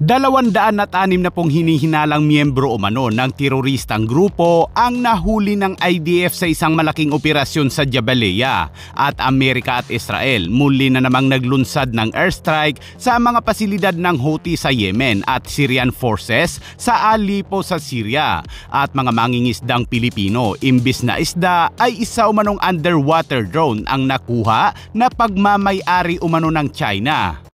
206 na hinihinalang miyembro umano ng teroristang grupo ang nahuli ng IDF sa isang malaking operasyon sa Jabalia at Amerika at Israel muli na namang naglunsad ng airstrike sa mga pasilidad ng Houthi sa Yemen at Syrian forces sa Aleppo sa Syria at mga mangingisdang Pilipino imbis na isda ay isa umanong underwater drone ang nakuha na pagmamay-ari umano ng China.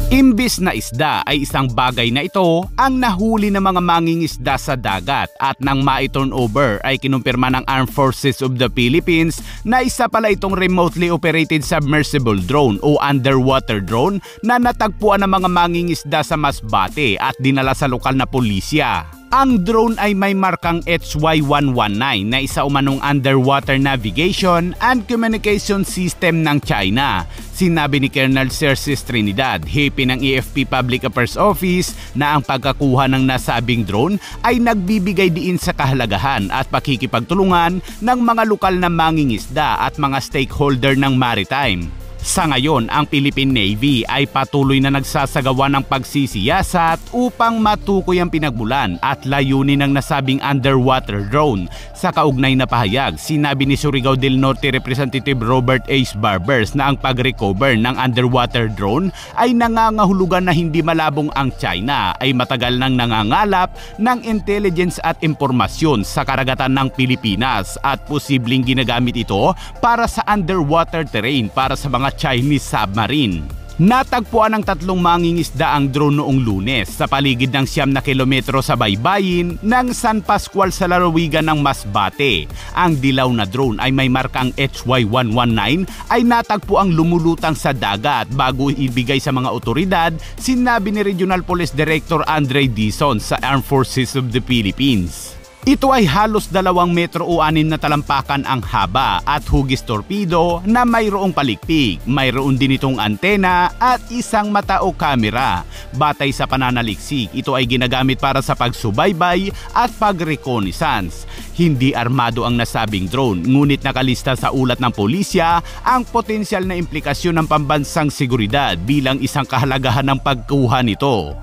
Imbis na isda ay isang bagay na ito ang nahuli ng mga mangingisda sa dagat at nang ma-turnover ay kinumpirma ng Armed Forces of the Philippines na isa pala itong remotely operated submersible drone o underwater drone na natagpuan ng mga mangingisda sa Masbate at dinala sa lokal na pulisya. Ang drone ay may markang HY-119 na isa umanong underwater navigation and communication system ng China. Sinabi ni Colonel Cerces Trinidad, hepe ng AFP Public Affairs Office na ang pagkakuha ng nasabing drone ay nagbibigay diin sa kahalagahan at pakikipagtulungan ng mga lokal na mangingisda at mga stakeholder ng maritime. Sa ngayon, ang Philippine Navy ay patuloy na nagsasagawa ng pagsisiyasat upang matukoy ang pinagmulan at layunin ng nasabing underwater drone. Sa kaugnay na pahayag, sinabi ni Surigao del Norte Representative Robert H. Barbers na ang pag-recover ng underwater drone ay nangangahulugan na hindi malabong ang China ay matagal nang nangangalap ng intelligence at impormasyon sa karagatan ng Pilipinas at posibleng ginagamit ito para sa underwater terrain para sa mga Chinese submarine. Natagpuan ng 3 mangingisda ang drone noong Lunes sa paligid ng 9 kilometro sa baybayin ng San Pascual sa lalawigan ng Masbate. Ang dilaw na drone ay may markang HY-119 ay natagpuang lumulutang sa dagat bago ibigay sa mga otoridad, sinabi ni Regional Police Director Andre Dizon sa Armed Forces of the Philippines. Ito ay halos 2 metro o 6 na talampakan ang haba at hugis torpedo na mayroong palikpik. Mayroon din itong antena at isang mata o kamera. Batay sa pananaliksik, ito ay ginagamit para sa pagsubaybay at pag-reconnaissance. Hindi armado ang nasabing drone, ngunit nakalista sa ulat ng pulisya ang potensyal na implikasyon ng pambansang seguridad bilang isang kahalagahan ng pagkuha nito.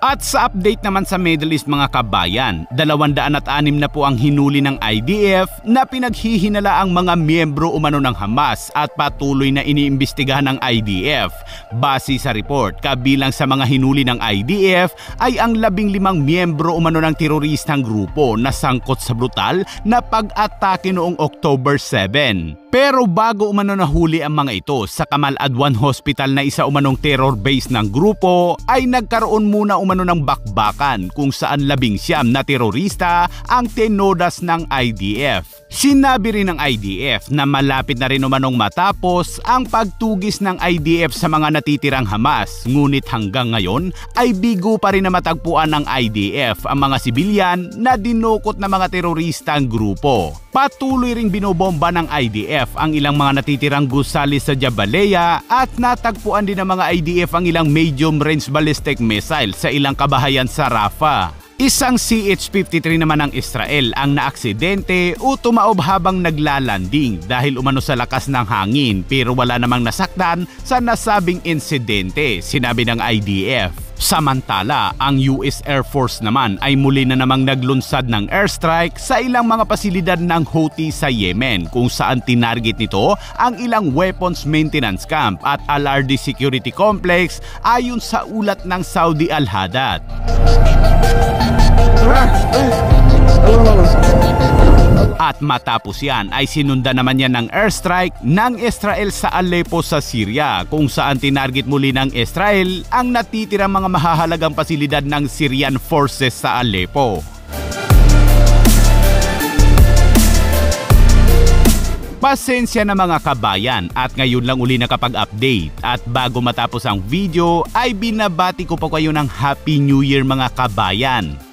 At sa update naman sa Middle East mga kabayan, 206 na po ang hinuli ng IDF na pinaghihinala ang mga miyembro umano ng Hamas at patuloy na iniimbestigahan ng IDF. Base sa report, kabilang sa mga hinuli ng IDF ay ang 15 miyembro umano ng teroristang grupo na sangkot sa brutal na pag-atake noong October 7. Pero bago umano nahuli ang mga ito sa Kamal Adwan Hospital na isa umanong terror base ng grupo ay nagkaroon muna umano ng bakbakan kung saan 19 na terorista ang tinodas ng IDF. Sinabi rin ng IDF na malapit na rin umanong matapos ang pagtugis ng IDF sa mga natitirang Hamas, ngunit hanggang ngayon ay bigo pa rin na matagpuan ng IDF ang mga sibilyan na dinukot ng mga teroristang grupo. Patuloy ring binobomba ng IDF ang ilang mga natitirang gusali sa Jabalia at natagpuan din ng mga IDF ang ilang medium-range ballistic missile sa ilang kabahayan sa Rafah. Isang CH-53 naman ng Israel ang naaksidente o tumaob habang naglalanding dahil umano sa lakas ng hangin pero wala namang nasaktan sa nasabing insidente, sinabi ng IDF. Samantala, ang US Air Force naman ay muli na namang naglunsad ng airstrike sa ilang mga pasilidad ng Houthi sa Yemen kung saan tinarget nito ang ilang weapons maintenance camp at Al-Ardi Security Complex ayon sa ulat ng Saudi Al-Hadat. At matapos yan ay sinundan naman yan ng airstrike ng Israel sa Aleppo sa Syria kung saan tinarget muli ng Israel ang natitirang mga mahahalagang pasilidad ng Syrian forces sa Aleppo. Pasensya na mga kabayan at ngayon lang uli nakapag-update at bago matapos ang video ay binabati ko pa kayo ng Happy New Year mga kabayan.